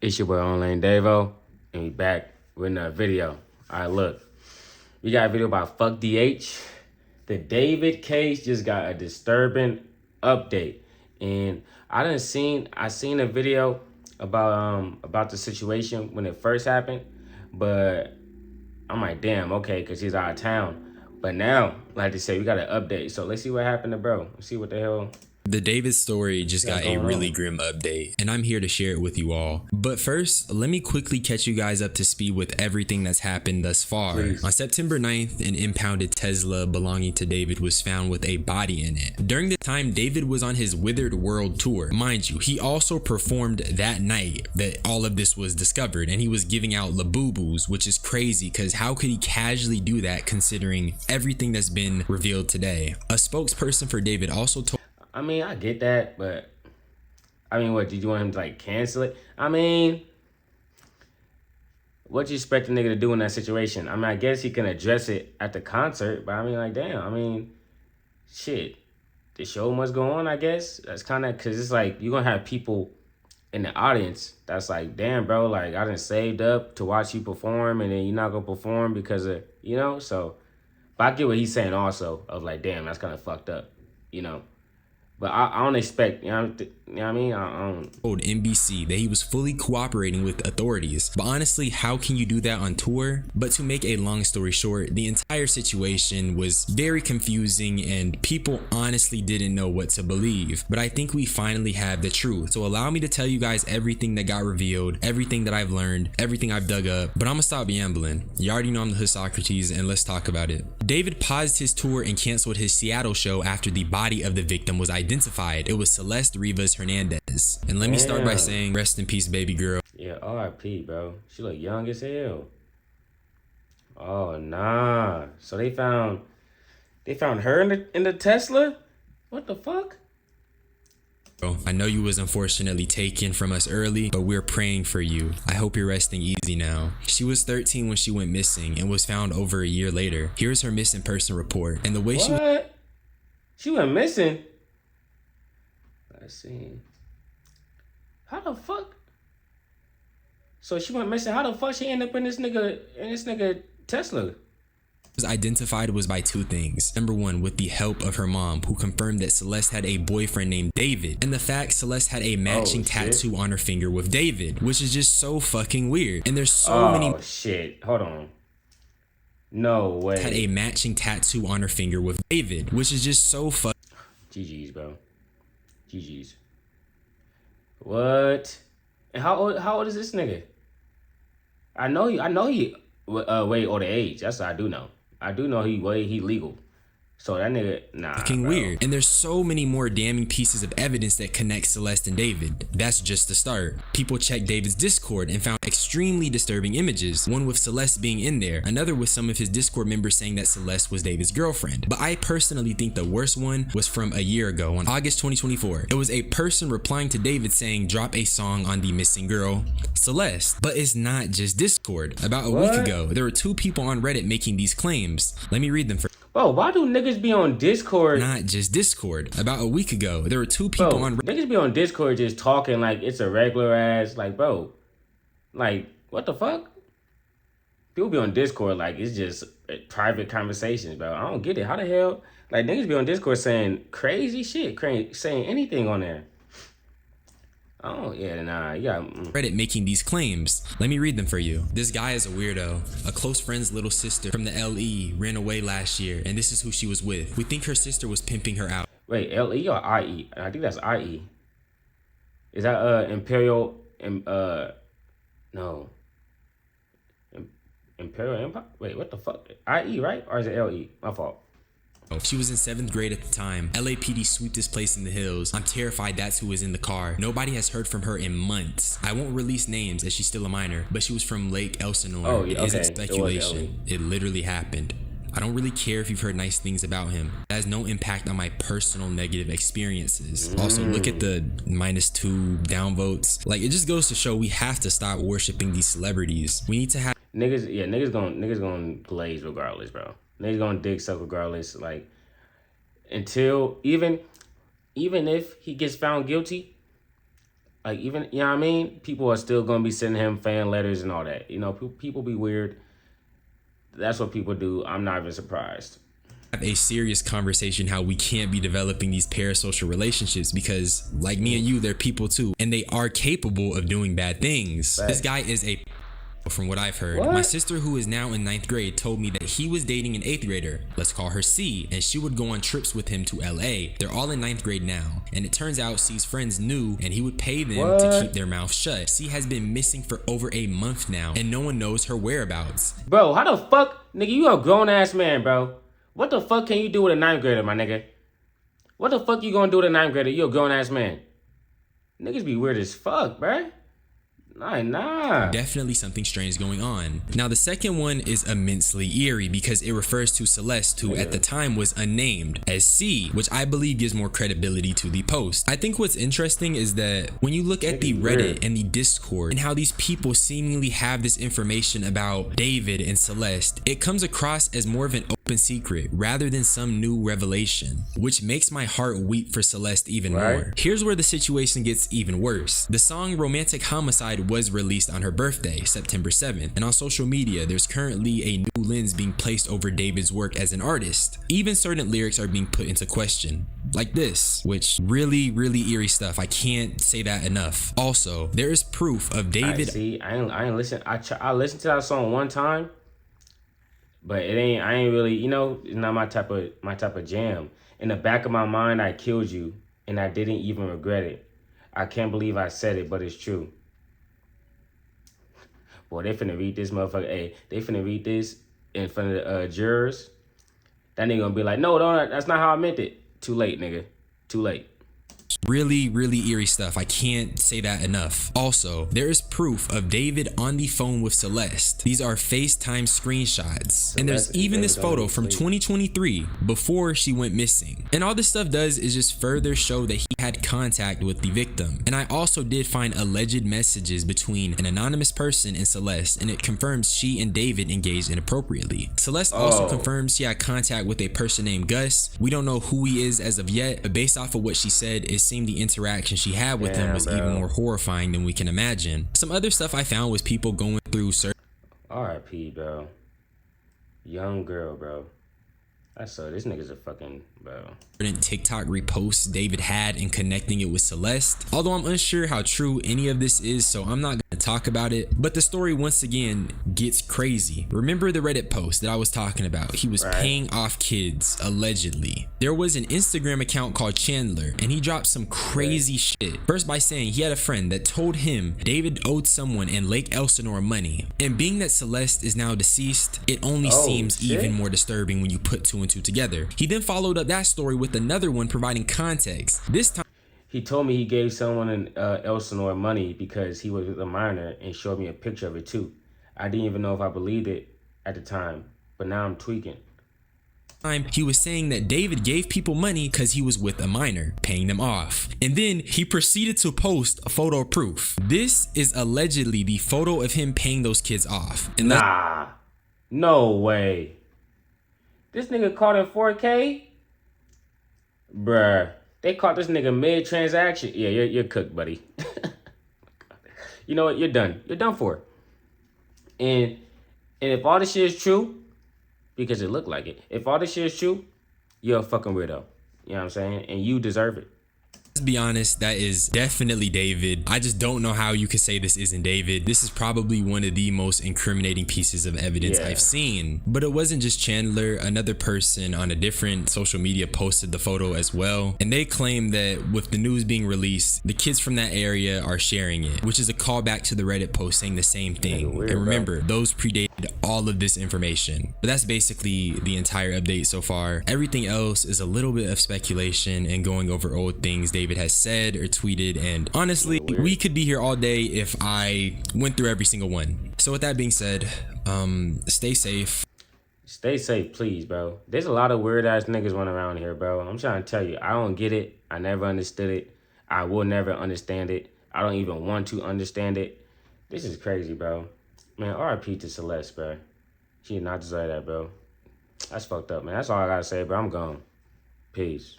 It's your boy Online Davo, and we back with another video. Alright, look. We got a video about Fuck DH. The David case just got a disturbing update. And I seen a video about the situation when it first happened, but I'm like, damn, okay, because he's out of town. But now, like they say, we got an update. So let's see what happened to bro. Let's see what the hell The David story just got a really grim update, and I'm here to share it with you all. But first, let me quickly catch you guys up to speed with everything that's happened thus far. Please. On September 9th, an impounded Tesla belonging to David was found with a body in it. During the time David was on his Withered World tour, mind you, he also performed that night that all of this was discovered, and he was giving out Labubus, which is crazy because how could he casually do that considering everything that's been revealed today? A spokesperson for David also told I mean, I get that, but I mean, what, did you want him to like cancel it? I mean, what you expect a nigga to do in that situation? I mean, I guess he can address it at the concert, but I mean, like, damn, I mean, shit, the show must go on, I guess. That's kind of, because it's like, you're going to have people in the audience that's like, damn, bro, like, I done saved up to watch you perform, and then you're not going to perform because of, you know? So, but I get what he's saying also, of like, damn, that's kind of fucked up, you know? But I don't expect, you know what I mean? I don't. told NBC that he was fully cooperating with authorities. But honestly, how can you do that on tour? But to make a long story short, the entire situation was very confusing and people honestly didn't know what to believe. But I think we finally have the truth. So allow me to tell you guys everything that got revealed, everything that I've learned, everything I've dug up. But I'm gonna stop ambling. You already know I'm the hood Socrates, and let's talk about it. David paused his tour and canceled his Seattle show after the body of the victim was identified. It was Celeste Rivas Hernandez. And let me start by saying, rest in peace, baby girl. Yeah, R.I.P., bro. She look young as hell. Oh, nah. So they found her in the Tesla? What the fuck? I know you was unfortunately taken from us early, but we're praying for you. I hope you're resting easy now. She was 13 when she went missing and was found over a year later. Here's her missing person report. And the way she went missing? Let's see. How the fuck? So she went missing. How the fuck she ended up in this nigga Tesla? was identified was by two things. Number one, with the help of her mom, who confirmed that Celeste had a boyfriend named David, and the fact Celeste had a matching tattoo on her finger with David, which is just so fucking weird. And there's so many. Oh shit! Hold on. No way. Had a matching tattoo on her finger with David, which is just so GG's, bro. GG's. What? And how old is this nigga? I know he way older age. That's what I do know. I do know he legal. So that nigga, nah, fucking weird. And there's so many more damning pieces of evidence that connect Celeste and David. That's just the start. People checked David's Discord and found extremely disturbing images. One with Celeste being in there, another with some of his Discord members saying that Celeste was David's girlfriend. But I personally think the worst one was from a year ago on August 2024. It was a person replying to David saying, drop a song on the missing girl, Celeste. But it's not just Discord. About a week ago, there were two people on Reddit making these claims. Let me read them first. Bro, why do niggas be on Discord? Not just Discord. About a week ago, there were two people on niggas be on Discord just talking like it's a regular ass, like, bro, like, what the fuck? People be on Discord like it's just private conversations, bro. I don't get it. How the hell, like, niggas be on Discord saying crazy shit, saying anything on there. Oh, yeah, nah, you got Reddit making these claims. Let me read them for you. This guy is a weirdo. A close friend's little sister from the LE ran away last year, and this is who she was with. We think her sister was pimping her out. Wait, LE or IE? I think that's IE. Is that Imperial, no. Imperial Empire? Wait, what the fuck? IE, right? Or is it LE? My fault. She was in 7th grade at the time. LAPD swept this place in the hills. I'm terrified that's who was in the car. Nobody has heard from her in months. I won't release names as she's still a minor, but she was from Lake Elsinore. Oh, yeah, It isn't speculation. It literally happened. I don't really care if you've heard nice things about him. That has no impact on my personal negative experiences. Also, look at the -2 downvotes. Like, it just goes to show we have to stop worshiping these celebrities. We need to have niggas gonna glaze regardless, bro. Niggas gonna dick suck regardless. Like, until even if he gets found guilty, Like, even, you know what I mean? People are still going to be sending him fan letters and all that. You know, people be weird. That's what people do. I'm not even surprised. Have a serious conversation how we can't be developing these parasocial relationships because, like me and you, they're people too, and they are capable of doing bad things. Right. This guy is a from what I've heard. What? My sister, who is now in 9th grade, told me that he was dating an 8th grader, let's call her C, and she would go on trips with him to LA. They're all in 9th grade now, and it turns out C's friends knew and he would pay them to keep their mouth shut. C has been missing for over a month now, and no one knows her whereabouts. Bro, how the fuck, nigga, you a grown-ass man, bro. What the fuck can you do with a 9th grader, my nigga? What the fuck you gonna do with a 9th grader? You a grown-ass man. Niggas be weird as fuck, bruh. Nah. Definitely something strange going on. Now, the second one is immensely eerie because it refers to Celeste, who at the time was unnamed, as C, which I believe gives more credibility to the post. I think what's interesting is that when you look at the Reddit and the Discord and how these people seemingly have this information about David and Celeste, it comes across as more of an open secret rather than some new revelation, which makes my heart weep for Celeste even more. Here's where the situation gets even worse. The song Romantic Homicide was released on her birthday, September 7th, and on social media there's currently a new lens being placed over David's work as an artist. Even certain lyrics are being put into question, like this, which really eerie stuff. I can't say that enough. Also, there is proof of David. I ain't listen. I listened to that song one time, but I ain't really, you know, it's not my type of jam. In the back of my mind, I killed you, and I didn't even regret it. I can't believe I said it, but it's true. Boy, they finna read this motherfucker. Hey, they finna read this in front of the jurors. That nigga gonna be like, no, that's not how I meant it. Too late, nigga. Too late. Really eerie stuff. I can't say that enough. Also, there is proof of David on the phone with Celeste. These are FaceTime screenshots. And there's even this photo from 2023 before she went missing. And all this stuff does is just further show that he had contact with the victim. And I also did find alleged messages between an anonymous person and Celeste, and it confirms she and David engaged inappropriately. Celeste also confirms she had contact with a person named Gus. We don't know who he is as of yet, but based off of what she said, it seemed the interaction she had with him was even more horrifying than we can imagine. Some other stuff I found was people going through R.I.P. bro. Young girl, bro. This nigga's a fucking, bro. TikTok reposts David had and connecting it with Celeste. Although I'm unsure how true any of this is, so I'm not gonna talk about it. But the story once again gets crazy. Remember the Reddit post that I was talking about? He was paying off kids, allegedly. There was an Instagram account called Chandler, and he dropped some crazy shit. First by saying he had a friend that told him David owed someone in Lake Elsinore money. And being that Celeste is now deceased, it only seems even more disturbing when you put two and two together. He then followed up that story with another one providing context. This time he told me he gave someone in Elsinore money because he was with a minor and showed me a picture of it too. I didn't even know if I believed it at the time, but now I'm tweaking. He was saying that David gave people money because he was with a minor, paying them off. And then he proceeded to post a photo proof. This is allegedly the photo of him paying those kids off. And nah, no way. This nigga caught in 4K? Bruh, they caught this nigga mid-transaction. Yeah, you're cooked, buddy. You know what? You're done. You're done for. And if all this shit is true, because it looked like it, if all this shit is true, you're a fucking weirdo. You know what I'm saying? And you deserve it. Let's be honest, that is definitely David. I just don't know how you could say this isn't David. This is probably one of the most incriminating pieces of evidence I've seen. But it wasn't just Chandler. Another person on a different social media posted the photo as well. And they claim that with the news being released, the kids from that area are sharing it, which is a callback to the Reddit post saying the same thing. Weird, and remember, those predated all of this information. But that's basically the entire update so far. Everything else is a little bit of speculation and going over old things David has said or tweeted, and honestly, we could be here all day if I went through every single one. So with that being said, stay safe. Stay safe, please, bro. There's a lot of weird ass niggas running around here, bro. I'm trying to tell you, I don't get it. I never understood it. I will never understand it. I don't even want to understand it. This is crazy, bro. Man, R.I.P. to Celeste, bro. She did not deserve that, bro. That's fucked up, man. That's all I gotta say, bro. I'm gone. Peace.